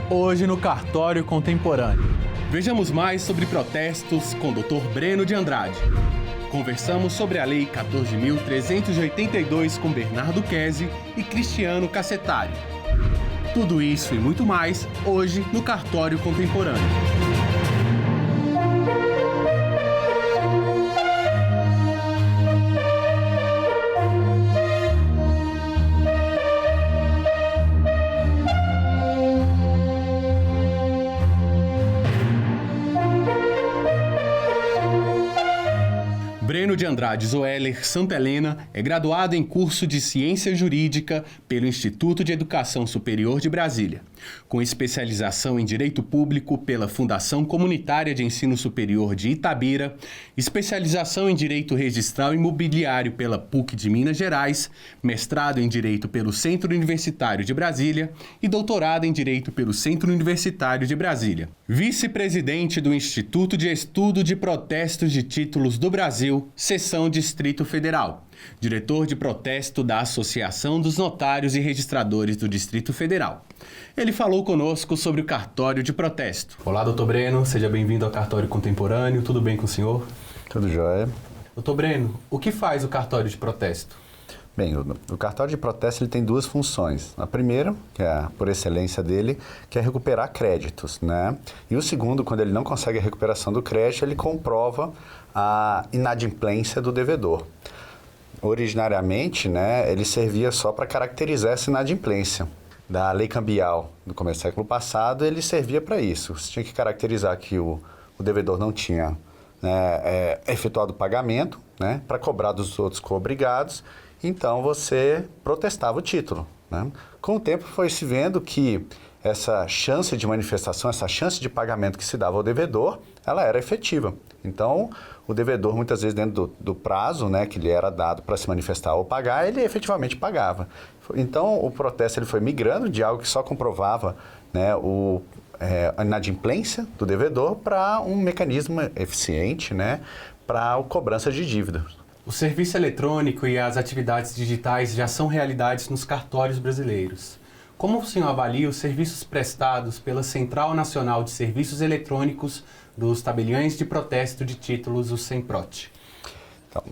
Hoje no Cartório Contemporâneo. Vejamos mais sobre protestos com Dr. Breno de Andrade. Conversamos sobre a Lei 14.382 com Bernardo Kesi e Cristiano Cassetari. Tudo isso e muito mais hoje no Cartório Contemporâneo. Breno de Andrade Zoeller Santa Helena é graduado em curso de Ciência Jurídica pelo Instituto de Educação Superior de Brasília, com especialização em Direito Público pela Fundação Comunitária de Ensino Superior de Itabira, especialização em Direito Registral Imobiliário pela PUC de Minas Gerais, mestrado em Direito pelo Centro Universitário de Brasília e doutorado em Direito pelo Centro Universitário de Brasília. Vice-presidente do Instituto de Estudo de Protestos de Títulos do Brasil, Seção Distrito Federal. Diretor de protesto da Associação dos Notários e Registradores do Distrito Federal. Ele falou conosco sobre o cartório de protesto. Olá, doutor Breno, seja bem-vindo ao Cartório Contemporâneo. Tudo bem com o senhor? Tudo jóia. Doutor Breno, o que faz o cartório de protesto? Bem, o cartório de protesto ele tem duas funções. A primeira, que é por excelência dele, que é recuperar créditos, né? E o segundo, quando ele não consegue a recuperação do crédito, ele comprova a inadimplência do devedor. Originariamente, né, ele servia só para caracterizar essa inadimplência. Da lei cambial do começo do século passado, ele servia para isso. Você tinha que caracterizar que o devedor não tinha efetuado o pagamento, né, para cobrar dos outros co-obrigados. Então, você protestava o título, né? Com o tempo, foi se vendo que essa chance de manifestação, essa chance de pagamento que se dava ao devedor, ela era efetiva. Então, o devedor, muitas vezes, dentro do prazo, né, que lhe era dado para se manifestar ou pagar, ele efetivamente pagava. Então, o protesto ele foi migrando de algo que só comprovava, né, a inadimplência do devedor para um mecanismo eficiente, né, para a cobrança de dívidas. O serviço eletrônico e as atividades digitais já são realidades nos cartórios brasileiros. Como o senhor avalia os serviços prestados pela Central Nacional de Serviços Eletrônicos dos Tabeliões de Protesto de Títulos, o SEMPROT? Então,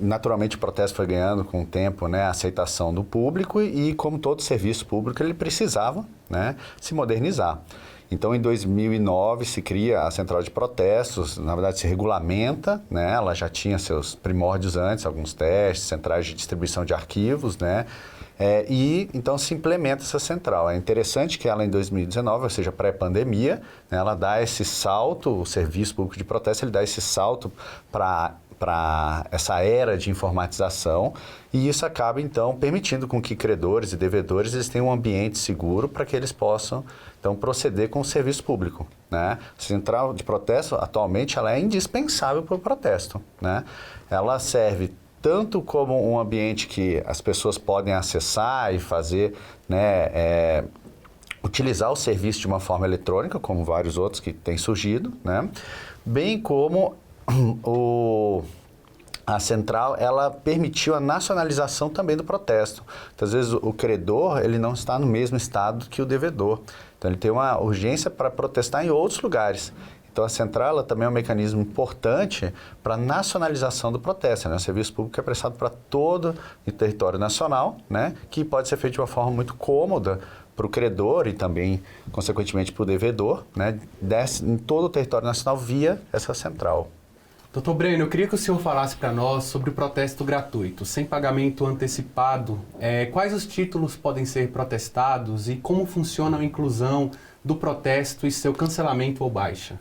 naturalmente o protesto foi ganhando com o tempo, né, a aceitação do público e como todo serviço público ele precisava, né, se modernizar. Então, em 2009, se cria a Central de Protestos, na verdade se regulamenta, né? Ela já tinha seus primórdios antes, alguns testes, centrais de distribuição de arquivos, né? E então se implementa essa central. É interessante que ela em 2019, ou seja, pré-pandemia, né, ela dá esse salto, o Serviço Público de Protesto, ele dá esse salto para essa era de informatização e isso acaba, então, permitindo com que credores e devedores eles tenham um ambiente seguro para que eles possam, então, proceder com o serviço público, né? A Central de Protesto, atualmente, ela é indispensável para o protesto, né? Ela serve tanto como um ambiente que as pessoas podem acessar e fazer, né, utilizar o serviço de uma forma eletrônica, como vários outros que têm surgido, né? Bem como a central, ela permitiu a nacionalização também do protesto. Então, às vezes, o credor, ele não está no mesmo estado que o devedor. Então, ele tem uma urgência para protestar em outros lugares. Então, a central ela também é um mecanismo importante para a nacionalização do protesto, né? O serviço público é prestado para todo o território nacional, né? Que pode ser feito de uma forma muito cômoda para o credor e também, consequentemente, para o devedor, né? Em todo o território nacional via essa central. Doutor Breno, eu queria que o senhor falasse para nós sobre o protesto gratuito, sem pagamento antecipado. Quais os títulos podem ser protestados e como funciona a inclusão do protesto e seu cancelamento ou baixa?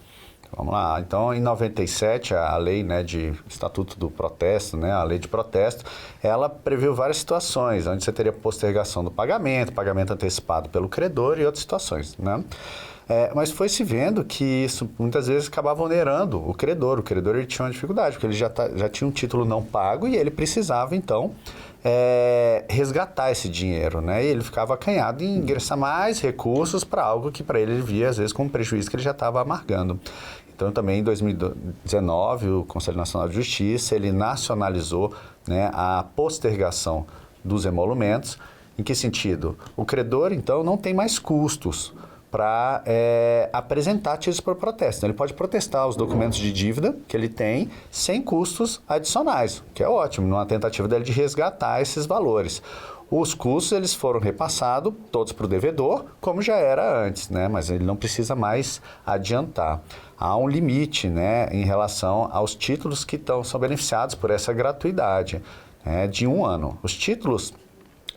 Vamos lá. Então, em 97, a lei, né, de Estatuto do Protesto, né, a lei de protesto, ela previu várias situações, onde você teria postergação do pagamento antecipado pelo credor e outras situações, né? Mas foi se vendo que isso muitas vezes acabava onerando o credor. O credor ele tinha uma dificuldade, porque ele já tinha um título não pago e ele precisava, então, resgatar esse dinheiro, né? E ele ficava acanhado em ingressar mais recursos para algo que para ele via, às vezes, como um prejuízo que ele já estava amargando. Então, também em 2019, o Conselho Nacional de Justiça, ele nacionalizou, né, a postergação dos emolumentos. Em que sentido? O credor, então, não tem mais custos para apresentar títulos para protesto. Então, ele pode protestar os documentos de dívida que ele tem sem custos adicionais, que é ótimo, numa tentativa dele de resgatar esses valores. Os custos eles foram repassados todos para o devedor, como já era antes, né? Mas ele não precisa mais adiantar. Há um limite, né, em relação aos títulos que são beneficiados por essa gratuidade, né, de 1 ano. Os títulos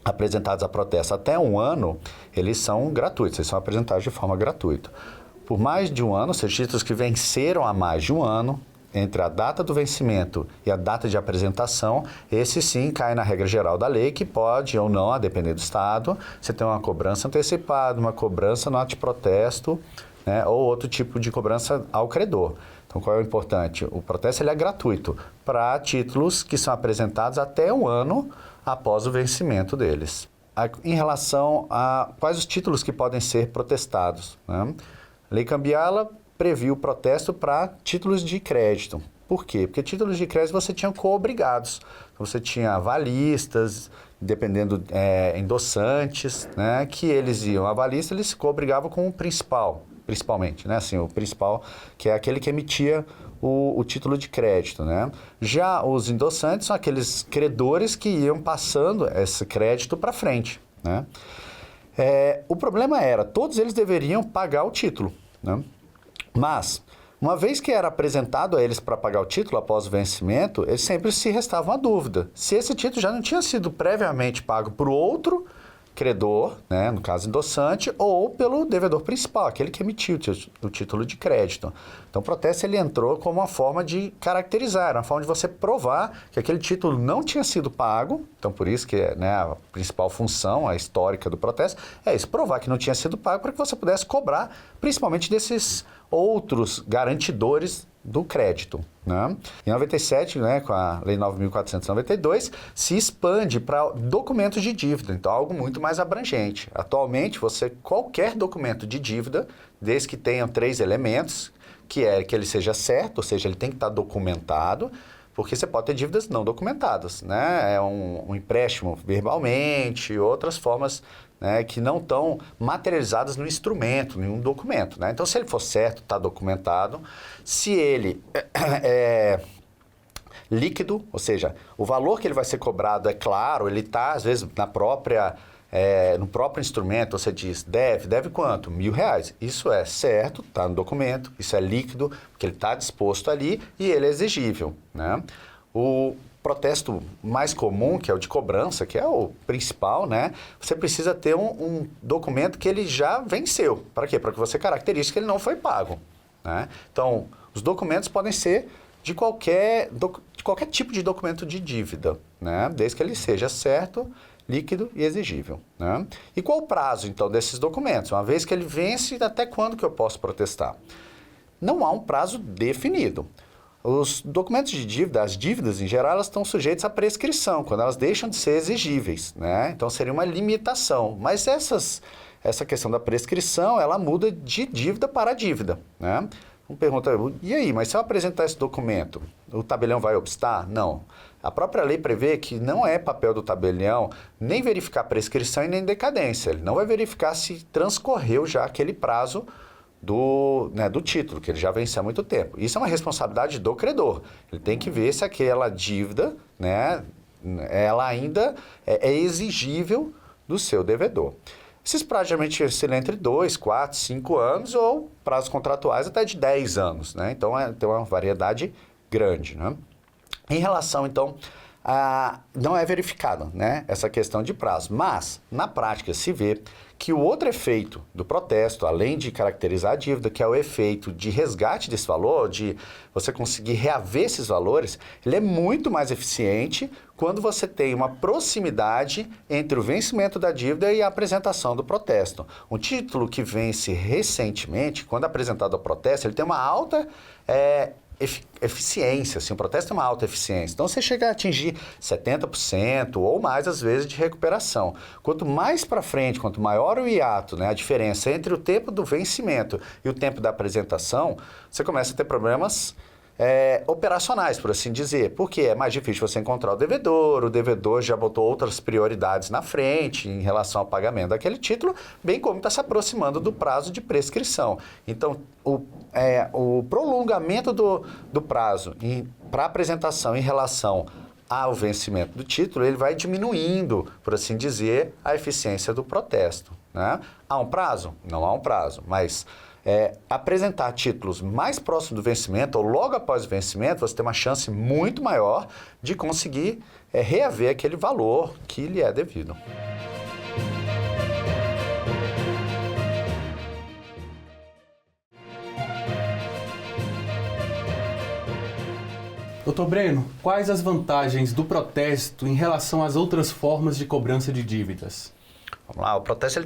apresentados a protesto até 1 ano, eles são gratuitos, eles são apresentados de forma gratuita. Por mais de 1 ano, ou seja, títulos que venceram há mais de 1 ano, entre a data do vencimento e a data de apresentação, esse sim cai na regra geral da lei, que pode ou não, a depender do Estado, você tem uma cobrança antecipada, uma cobrança no ato de protesto, né, ou outro tipo de cobrança ao credor. Então, qual é o importante? O protesto ele é gratuito para títulos que são apresentados até 1 ano após o vencimento deles. Em relação a quais os títulos que podem ser protestados, né? A Lei Cambiala previu o protesto para títulos de crédito. Por quê? Porque títulos de crédito você tinha coobrigados. Então, você tinha avalistas, dependendo, endossantes, né? Que eles iam, avalista, eles se coobrigavam com o principal, principalmente, né? Assim, o principal, que é aquele que emitia o título de crédito, né? Já os endossantes são aqueles credores que iam passando esse crédito para frente, né? O problema era, todos eles deveriam pagar o título, né? Mas, uma vez que era apresentado a eles para pagar o título após o vencimento, eles sempre se restava uma dúvida. Se esse título já não tinha sido previamente pago por outro credor, né, no caso endossante, ou pelo devedor principal, aquele que emitiu o título de crédito. Então, o protesto ele entrou como uma forma de caracterizar, uma forma de você provar que aquele título não tinha sido pago. Então, por isso que, né, a principal função, a histórica do protesto, é isso, provar que não tinha sido pago para que você pudesse cobrar, principalmente desses outros garantidores do crédito, né? Em 97, né, com a Lei 9.492, se expande para documentos de dívida, então algo muito mais abrangente. Atualmente, qualquer documento de dívida, desde que tenham 3 elementos, que é que ele seja certo, ou seja, ele tem que estar documentado, porque você pode ter dívidas não documentadas, né? É um empréstimo verbalmente, outras formas, né, que não estão materializadas no instrumento, em um documento, né? Então, se ele for certo, está documentado. Se ele é líquido, ou seja, o valor que ele vai ser cobrado é claro, ele está, às vezes, no próprio instrumento, você diz, deve quanto? R$1.000. Isso é certo, está no documento, isso é líquido, porque ele está disposto ali e ele é exigível, né? O protesto mais comum, que é o de cobrança, que é o principal, né? Você precisa ter um documento que ele já venceu. Para quê? Para que você caracterize que ele não foi pago, né? Então, os documentos podem ser de qualquer tipo de documento de dívida, né? Desde que ele seja certo, líquido e exigível, né? E qual o prazo, então, desses documentos? Uma vez que ele vence, até quando que eu posso protestar? Não há um prazo definido. Os documentos de dívida, as dívidas em geral, elas estão sujeitas à prescrição, quando elas deixam de ser exigíveis, né? Então, seria uma limitação. Mas essa questão da prescrição, ela muda de dívida para dívida, né? Uma pergunta, e aí, mas se eu apresentar esse documento, o tabelião vai obstar? Não. A própria lei prevê que não é papel do tabelião nem verificar prescrição e nem decadência. Ele não vai verificar se transcorreu já aquele prazo do título, que ele já venceu há muito tempo. Isso é uma responsabilidade do credor. Ele tem que ver se aquela dívida, né, ela ainda é exigível do seu devedor. Esses prazos geralmente oscilam entre 2, 4, 5 anos ou prazos contratuais até de 10 anos, né? Então, tem uma variedade grande, né? Em relação, então, não é verificado, né, essa questão de prazo, mas, na prática, se vê que o outro efeito do protesto, além de caracterizar a dívida, que é o efeito de resgate desse valor, de você conseguir reaver esses valores, ele é muito mais eficiente quando você tem uma proximidade entre o vencimento da dívida e a apresentação do protesto. Um título que vence recentemente, quando apresentado ao protesto, ele tem uma alta eficiência, assim, o protesto tem uma alta eficiência. Então, você chega a atingir 70% ou mais, às vezes, de recuperação. Quanto mais para frente, quanto maior o hiato, né, a diferença entre o tempo do vencimento e o tempo da apresentação, você começa a ter problemas operacionais, por assim dizer, porque é mais difícil você encontrar o devedor já botou outras prioridades na frente em relação ao pagamento daquele título, bem como está se aproximando do prazo de prescrição. Então, o prolongamento do prazo para apresentação em relação ao vencimento do título, ele vai diminuindo, por assim dizer, a eficiência do protesto, né? Há um prazo? Não há um prazo, mas apresentar títulos mais próximos do vencimento ou logo após o vencimento, você tem uma chance muito maior de conseguir reaver aquele valor que lhe é devido. Doutor Breno, quais as vantagens do protesto em relação às outras formas de cobrança de dívidas? Vamos lá, o protesto a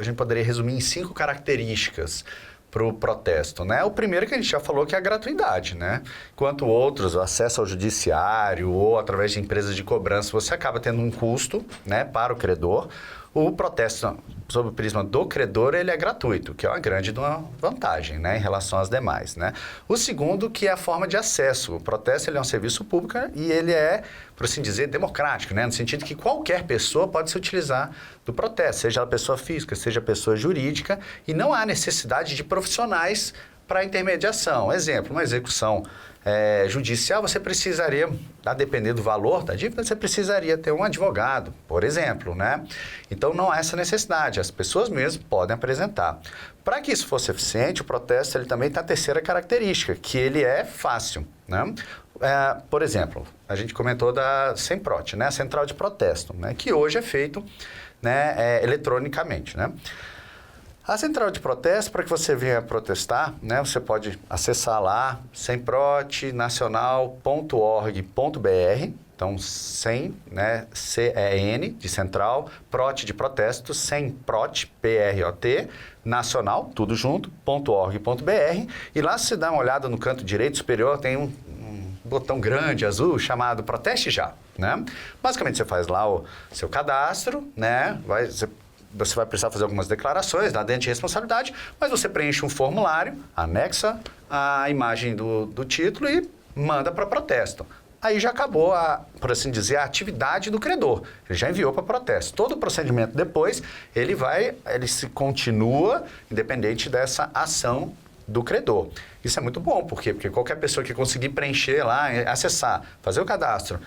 gente poderia resumir em 5 características para o protesto, né? O primeiro que a gente já falou que é a gratuidade, né? Enquanto outros, o acesso ao judiciário ou através de empresas de cobrança, você acaba tendo um custo, né, para o credor. O protesto, sob o prisma do credor, ele é gratuito, que é uma grande vantagem, né, em relação às demais, né? O segundo, que é a forma de acesso. O protesto ele é um serviço público e ele é, por assim dizer, democrático, né? No sentido que qualquer pessoa pode se utilizar do protesto, seja a pessoa física, seja a pessoa jurídica, e não há necessidade de profissionais para intermediação. Exemplo, uma execução judicial, você precisaria, a depender do valor da dívida, você precisaria ter um advogado, por exemplo, né? Então, não há essa necessidade, as pessoas mesmo podem apresentar. Para que isso fosse eficiente, o protesto ele também tem a terceira característica, que ele é fácil, né? Por exemplo, a gente comentou da SEMPROT, né? A Central de Protesto, né? Que hoje é feito, né, eletronicamente, né? A central de protesto, para que você venha protestar, né, você pode acessar lá semprotnacional.org.br, então SEM, né, CEN de central, PROT de protesto, SEMPROT, PROT, nacional, tudo junto, .org.br, e lá se dá uma olhada no canto direito superior, tem um botão grande, azul, chamado Proteste Já, né? Basicamente você faz lá o seu cadastro, né, você vai precisar fazer algumas declarações, dar dentro de responsabilidade, mas você preenche um formulário, anexa a imagem do título e manda para protesto. Aí já acabou, por assim dizer, a atividade do credor. Ele já enviou para protesto. Todo o procedimento depois, ele se continua independente dessa ação do credor. Isso é muito bom, por quê? Porque qualquer pessoa que conseguir preencher lá, acessar, fazer o cadastro,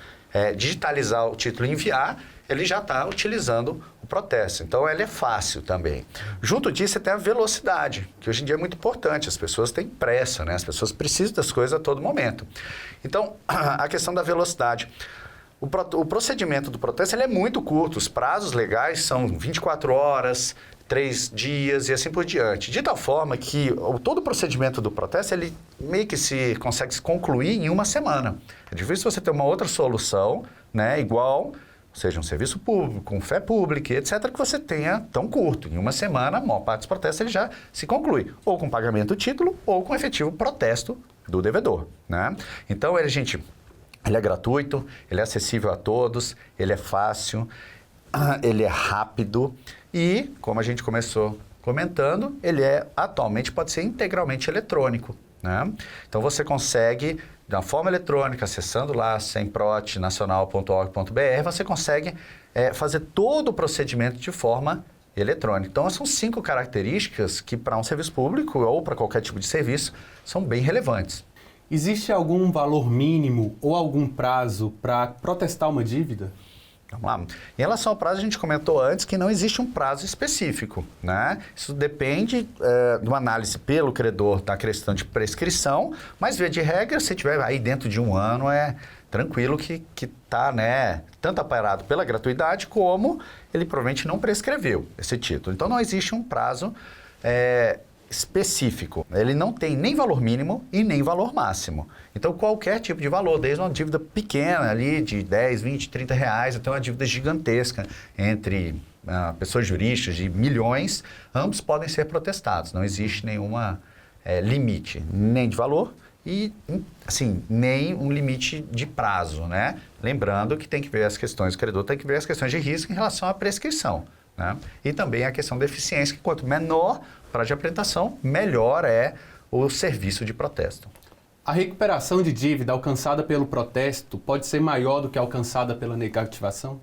digitalizar o título e enviar, ele já está utilizando o protesto. Então, ele é fácil também. Junto disso, você tem a velocidade, que hoje em dia é muito importante. As pessoas têm pressa, né? As pessoas precisam das coisas a todo momento. Então, a questão da velocidade. O procedimento do protesto ele é muito curto. Os prazos legais são 24 horas, 3 dias e assim por diante. De tal forma que todo o procedimento do protesto, ele meio que consegue se concluir em uma semana. É difícil você ter uma outra solução, né, igual, seja um serviço público, com fé pública, etc., que você tenha tão curto. Em uma semana, a maior parte dos protestos ele já se conclui, ou com pagamento do título, ou com efetivo protesto do devedor, né? Então, ele é gratuito, ele é acessível a todos, ele é fácil, ele é rápido e, como a gente começou comentando, ele atualmente pode ser integralmente eletrônico, né? Então, você consegue, da forma eletrônica, acessando lá semprotnacional.org.br, você consegue fazer todo o procedimento de forma eletrônica. Então, são 5 características que, para um serviço público ou para qualquer tipo de serviço, são bem relevantes. Existe algum valor mínimo ou algum prazo para protestar uma dívida? Vamos lá. Em relação ao prazo, a gente comentou antes que não existe um prazo específico, né? Isso depende de uma análise pelo credor da questão de prescrição, mas, via de regra, se tiver aí dentro de um ano, é tranquilo que está, né, tanto aparado pela gratuidade, como ele provavelmente não prescreveu esse título. Então, não existe um prazo específico. Ele não tem nem valor mínimo e nem valor máximo. Então, qualquer tipo de valor, desde uma dívida pequena ali de 10, 20, 30 reais, até uma dívida gigantesca entre pessoas jurídicas de milhões, ambos podem ser protestados. Não existe nenhuma limite, nem de valor e, assim, nem um limite de prazo, né? Lembrando que tem que ver as questões, o credor tem que ver as questões de risco em relação à prescrição, né? E também a questão da eficiência, que quanto menor o prazo de apresentação, melhor é o serviço de protesto. A recuperação de dívida alcançada pelo protesto pode ser maior do que alcançada pela negativação?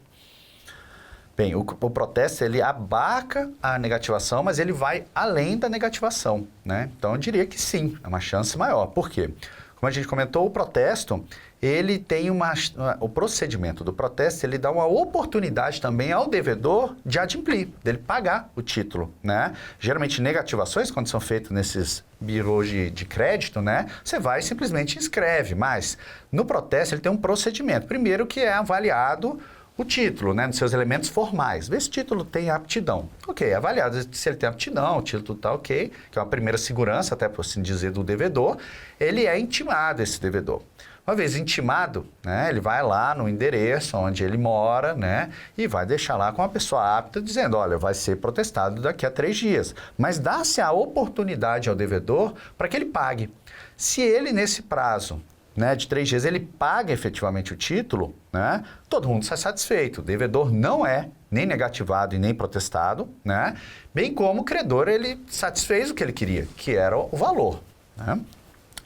Bem, o protesto, ele abarca a negativação, mas ele vai além da negativação, né? Então, eu diria que sim, é uma chance maior. Por quê? Como a gente comentou, o protesto, ele tem o procedimento do protesto, ele dá uma oportunidade também ao devedor de adimplir, dele pagar o título, né? Geralmente, negativações, quando são feitas nesses birôs de crédito, né? Você vai e simplesmente inscreve, mas no protesto ele tem um procedimento. Primeiro que é avaliado o título, né, nos seus elementos formais. Vê se o título tem aptidão. Ok, avaliado se ele tem aptidão, o título está ok, que é uma primeira segurança, até por assim dizer, do devedor, ele é intimado, esse devedor. Uma vez intimado, né, ele vai lá no endereço onde ele mora, né, e vai deixar lá com uma pessoa apta, dizendo, olha, vai ser protestado daqui a 3 dias. Mas dá-se a oportunidade ao devedor para que ele pague. Se ele, nesse prazo, né, de 3 dias, ele paga efetivamente o título, né, todo mundo sai satisfeito. O devedor não é nem negativado e nem protestado, né, bem como o credor, ele satisfez o que ele queria, que era o valor, né.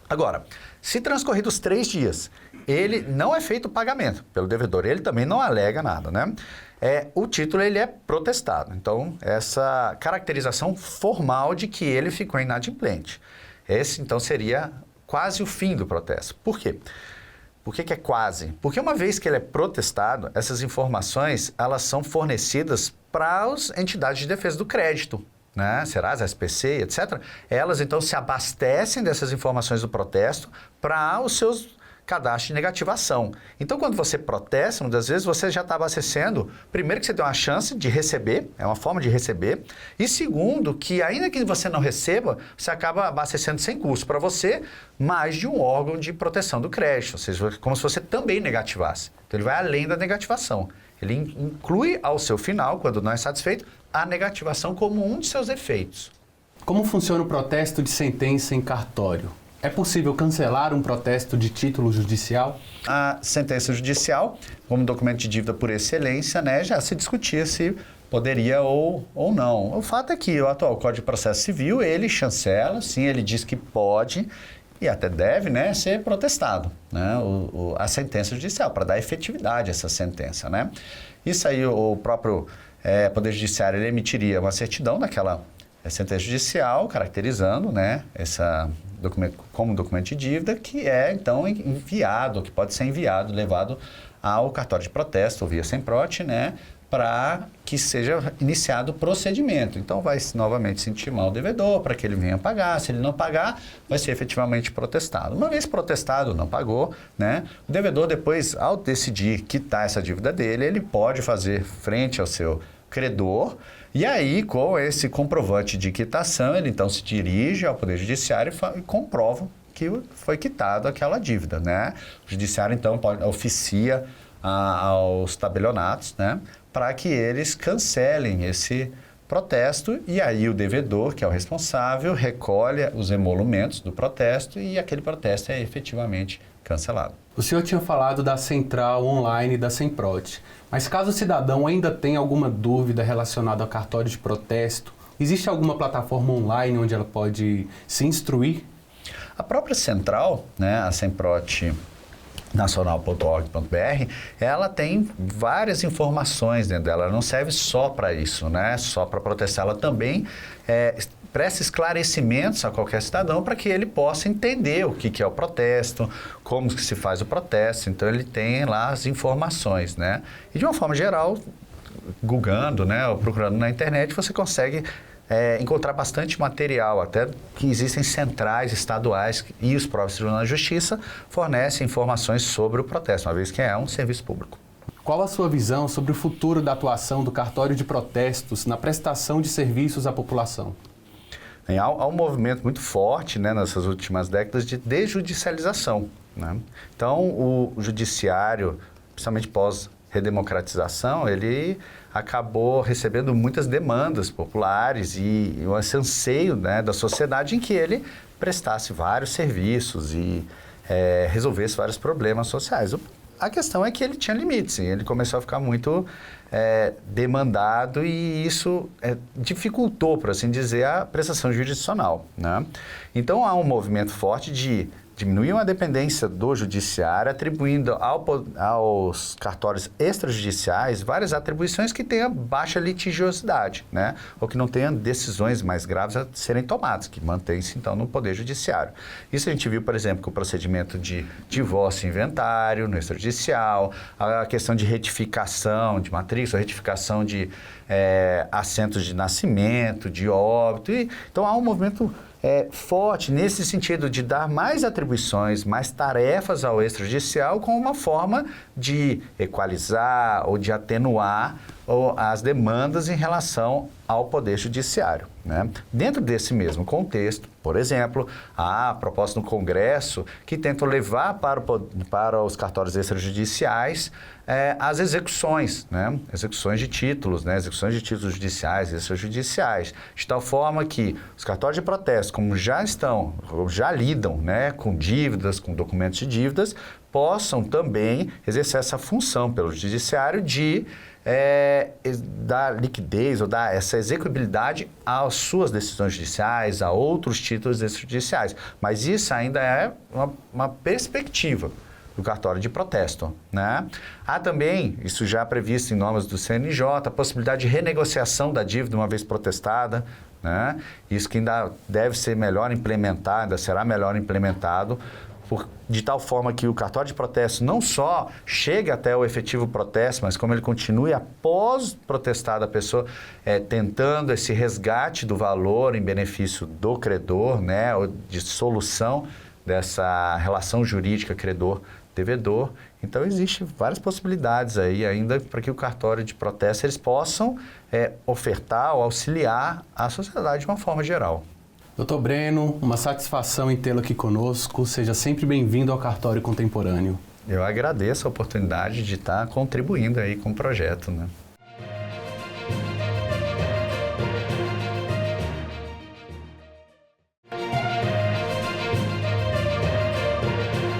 Agora, se transcorridos 3 dias, ele não é feito o pagamento pelo devedor, ele também não alega nada, né, o título ele é protestado. Então, essa caracterização formal de que ele ficou inadimplente. Esse, então, seria quase o fim do protesto. Por quê? Por que é quase? Porque uma vez que ele é protestado, essas informações, elas são fornecidas para as entidades de defesa do crédito, né? Serasa, SPC, etc. Elas, então, se abastecem dessas informações do protesto para os seus cadastro de negativação. Então, quando você protesta, muitas vezes você já está abastecendo, primeiro que você tem uma chance de receber, é uma forma de receber, e segundo, que ainda que você não receba, você acaba abastecendo sem custo para você, mais de um órgão de proteção do crédito, ou seja, como se você também negativasse. Então, ele vai além da negativação. Ele inclui ao seu final, quando não é satisfeito, a negativação como um de seus efeitos. Como funciona o protesto de sentença em cartório? É possível cancelar um protesto de título judicial? A sentença judicial, como documento de dívida por excelência, né, já se discutia se poderia ou não. O fato é que o atual Código de Processo Civil, ele chancela, sim, ele diz que pode e até deve, né, ser protestado, né, a sentença judicial, para dar efetividade a essa sentença, né. Isso aí o próprio Poder Judiciário ele emitiria uma certidão daquela sentença judicial, caracterizando, né, essa documento como documento de dívida, que é, então, enviado, que pode ser enviado, levado ao cartório de protesto, ou via SEMPROT, né, para que seja iniciado o procedimento. Então, vai novamente se intimar o devedor para que ele venha pagar. Se ele não pagar, vai ser efetivamente protestado. Uma vez protestado, não pagou, né, o devedor depois, ao decidir quitar essa dívida dele, ele pode fazer frente ao seu credor, e aí, com esse comprovante de quitação, ele então se dirige ao Poder Judiciário e comprova que foi quitada aquela dívida, né? O Judiciário, então, oficia aos tabelionatos, né, para que eles cancelem esse protesto, e aí o devedor, que é o responsável, recolhe os emolumentos do protesto e aquele protesto é efetivamente cancelado. O senhor tinha falado da central online da SEMPROT, mas caso o cidadão ainda tenha alguma dúvida relacionada ao cartório de protesto, existe alguma plataforma online onde ela pode se instruir? A própria central, né, a SEMPROT nacional.org.br, ela tem várias informações dentro dela, ela não serve só para isso, né, só para protestar, ela também presta esclarecimentos a qualquer cidadão para que ele possa entender o que é o protesto, como que se faz o protesto. Então, ele tem lá as informações, né? E, de uma forma geral, googando, né, ou procurando na internet, você consegue encontrar bastante material, até que existem centrais estaduais e os próprios tribunais de justiça fornecem informações sobre o protesto, uma vez que é um serviço público. Qual a sua visão sobre o futuro da atuação do cartório de protestos na prestação de serviços à população? Há um movimento muito forte, né, nessas últimas décadas de desjudicialização, né? Então, o judiciário, principalmente pós-redemocratização, ele acabou recebendo muitas demandas populares e esse anseio, né, da sociedade em que ele prestasse vários serviços e resolvesse vários problemas sociais. A questão é que ele tinha limites, ele começou a ficar muito demandado e isso dificultou, por assim dizer, a prestação jurisdicional, né? Então, há um movimento forte de diminuíam a dependência do judiciário, atribuindo aos cartórios extrajudiciais várias atribuições que tenham baixa litigiosidade, né? Ou que não tenham decisões mais graves a serem tomadas, que mantém-se, então, no Poder Judiciário. Isso a gente viu, por exemplo, com o procedimento de divórcio e inventário no extrajudicial, a questão de retificação de matrícula, retificação de assentos de nascimento, de óbito. Então, há um movimento forte nesse sentido de dar mais atribuições, mais tarefas ao extrajudicial como uma forma de equalizar ou de atenuar as demandas em relação ao Poder Judiciário, né? Dentro desse mesmo contexto, por exemplo, há proposta no Congresso que tentam levar para os cartórios extrajudiciais as execuções, né? Execuções de títulos, né? Execuções de títulos judiciais e extrajudiciais, de tal forma que os cartórios de protesto, como já lidam, né, com dívidas, com documentos de dívidas, possam também exercer essa função pelo judiciário de dar liquidez ou dar essa execuibilidade às suas decisões judiciais, a outros títulos extrajudiciais. Mas isso ainda é uma perspectiva do cartório de protesto, né? Há também, isso já previsto em normas do CNJ, a possibilidade de renegociação da dívida uma vez protestada, né? Isso que ainda deve ser melhor implementado, ainda será melhor implementado, de tal forma que o cartório de protesto não só chegue até o efetivo protesto, mas como ele continue após protestada a pessoa tentando esse resgate do valor em benefício do credor, né, ou de solução dessa relação jurídica credor-devedor. Então, existem várias possibilidades aí ainda para que o cartório de protesto eles possam ofertar ou auxiliar a sociedade de uma forma geral. Dr. Breno, uma satisfação em tê-lo aqui conosco. Seja sempre bem-vindo ao Cartório Contemporâneo. Eu agradeço a oportunidade de estar contribuindo aí com o projeto, né?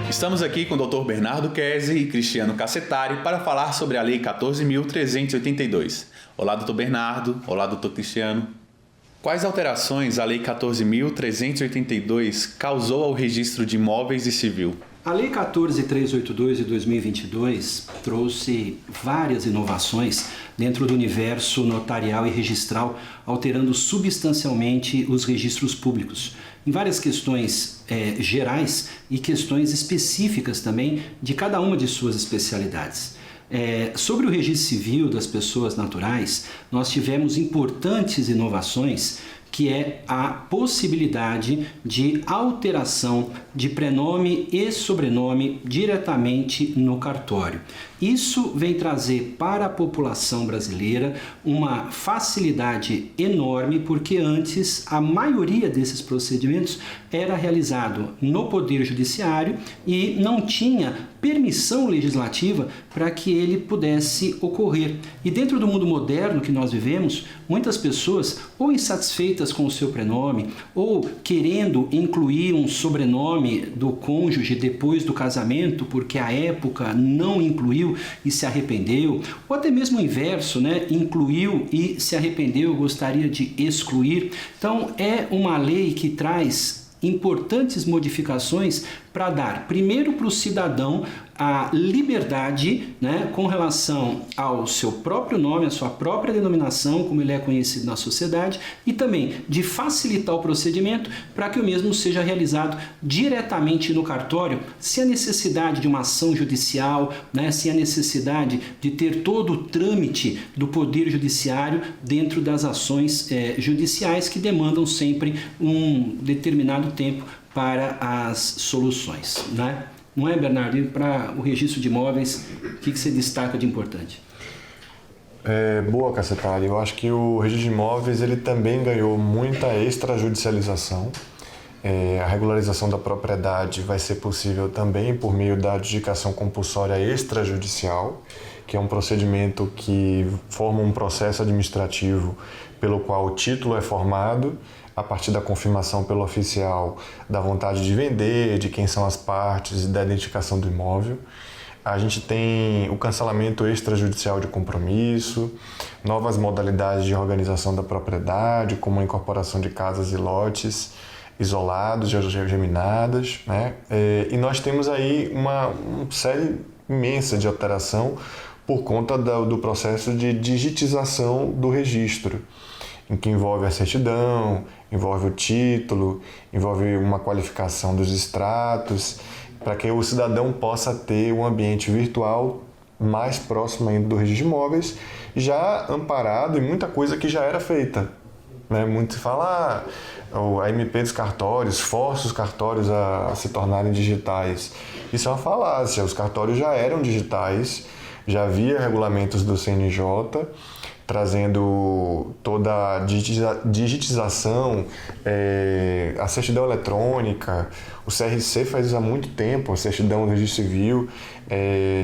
Estamos aqui com o Dr. Bernardo Kesi e Cristiano Cassetari para falar sobre a Lei 14.382. Olá, Dr. Bernardo. Olá, Dr. Cristiano. Quais alterações a Lei 14.382 causou ao registro de imóveis e civil? A Lei 14.382 de 2022 trouxe várias inovações dentro do universo notarial e registral, alterando substancialmente os registros públicos, em várias questões gerais e questões específicas também de cada uma de suas especialidades. Sobre o registro civil das pessoas naturais, nós tivemos importantes inovações, que é a possibilidade de alteração de prenome e sobrenome diretamente no cartório. Isso vem trazer para a população brasileira uma facilidade enorme, porque antes a maioria desses procedimentos era realizado no Poder Judiciário e não tinha permissão legislativa para que ele pudesse ocorrer. E dentro do mundo moderno que nós vivemos, muitas pessoas ou insatisfeitas com o seu prenome ou querendo incluir um sobrenome do cônjuge depois do casamento, porque a época não incluiu e se arrependeu, ou até mesmo o inverso, né? Incluiu e se arrependeu, gostaria de excluir. Então, é uma lei que traz importantes modificações para dar, primeiro, para o cidadão a liberdade, né, com relação ao seu próprio nome, a sua própria denominação, como ele é conhecido na sociedade, e também de facilitar o procedimento para que o mesmo seja realizado diretamente no cartório, sem a necessidade de uma ação judicial, né, sem a necessidade de ter todo o trâmite do Poder Judiciário dentro das ações judiciais, que demandam sempre um determinado tempo para as soluções, né? Não é, Bernardo? E para o registro de imóveis, o que você destaca de importante? Boa, Cassetari. Eu acho que o registro de imóveis ele também ganhou muita extrajudicialização. A regularização da propriedade vai ser possível também por meio da adjudicação compulsória extrajudicial, que é um procedimento que forma um processo administrativo pelo qual o título é formado a partir da confirmação pelo oficial da vontade de vender, de quem são as partes e da identificação do imóvel. A gente tem o cancelamento extrajudicial de compromisso, novas modalidades de organização da propriedade, como a incorporação de casas e lotes, isolados, geminadas, né? E nós temos aí uma série imensa de alteração por conta do processo de digitização do registro, em que envolve a certidão, envolve o título, envolve uma qualificação dos extratos, para que o cidadão possa ter um ambiente virtual mais próximo ainda do registro de imóveis, já amparado em muita coisa que já era feita, né? Muito se fala, a MP dos cartórios força os cartórios a se tornarem digitais. Isso é uma falácia, os cartórios já eram digitais, já havia regulamentos do CNJ, trazendo toda a digitização, a certidão eletrônica. O CRC faz isso há muito tempo, a certidão do registro civil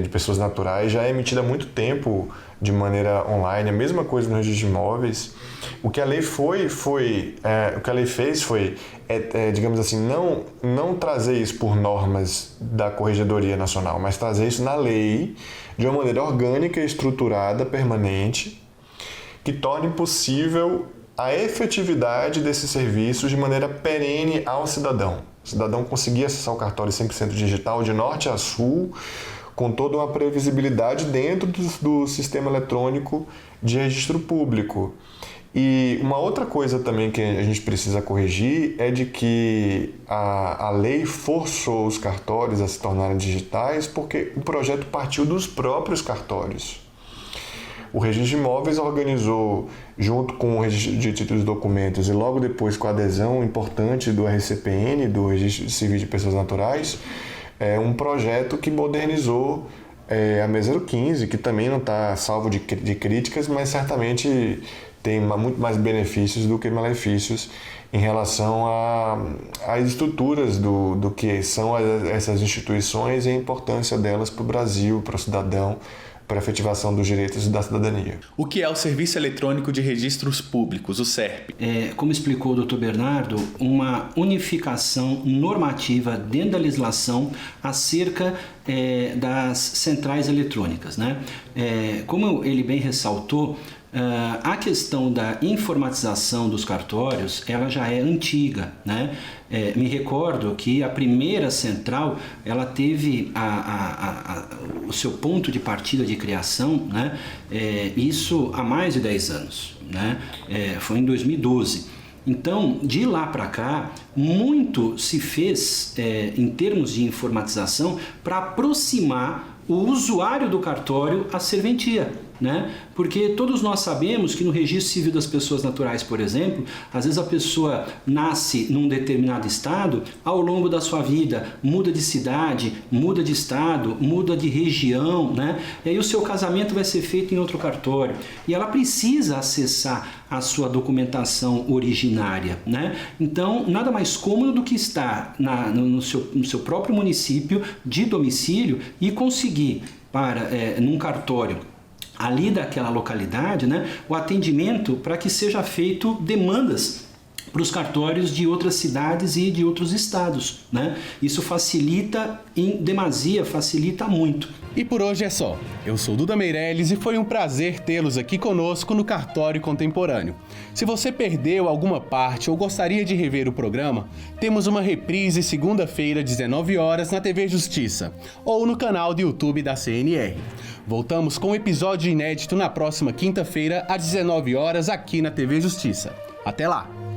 de pessoas naturais já é emitida há muito tempo de maneira online, a mesma coisa no registro de imóveis. O que a lei o que a lei fez foi, digamos assim, não trazer isso por normas da Corregedoria Nacional, mas trazer isso na lei de uma maneira orgânica, estruturada, permanente, que torne possível a efetividade desses serviços de maneira perene ao cidadão. O cidadão conseguir acessar o cartório 100% digital de norte a sul, com toda uma previsibilidade dentro do sistema eletrônico de registro público. E uma outra coisa também que a gente precisa corrigir é de que a lei forçou os cartórios a se tornarem digitais porque o projeto partiu dos próprios cartórios. O registro de imóveis organizou, junto com o registro de títulos e documentos e logo depois com a adesão importante do RCPN, do Registro Civil de Pessoas Naturais, um projeto que modernizou a 6.015, que também não está salvo de críticas, mas certamente tem muito mais benefícios do que malefícios em relação às estruturas do que são essas instituições e a importância delas para o Brasil, para o cidadão, para a efetivação dos direitos da cidadania. O que é o Serviço Eletrônico de Registros Públicos, o SERP? Como explicou o Dr. Bernardo, uma unificação normativa dentro da legislação acerca das centrais eletrônicas, né? Como ele bem ressaltou, a questão da informatização dos cartórios, ela já é antiga, né? Me recordo que a primeira central, ela teve o seu ponto de partida de criação, né? Isso há mais de 10 anos, né? Foi em 2012. Então, de lá para cá, muito se fez em termos de informatização para aproximar o usuário do cartório à serventia, né? Porque todos nós sabemos que no registro civil das pessoas naturais, por exemplo, às vezes a pessoa nasce num determinado estado, ao longo da sua vida muda de cidade, muda de estado, muda de região, né? E aí o seu casamento vai ser feito em outro cartório e ela precisa acessar a sua documentação originária, né? Então, nada mais cômodo do que estar no seu próprio município de domicílio e conseguir num cartório ali daquela localidade, né, o atendimento para que seja feito demandas para os cartórios de outras cidades e de outros estados, né? Isso facilita em demasia, facilita muito. E por hoje é só. Eu sou Duda Meirelles e foi um prazer tê-los aqui conosco no Cartório Contemporâneo. Se você perdeu alguma parte ou gostaria de rever o programa, temos uma reprise segunda-feira, 19 horas, na TV Justiça ou no canal do YouTube da CNR. Voltamos com um episódio inédito na próxima quinta-feira, às 19 horas, aqui na TV Justiça. Até lá!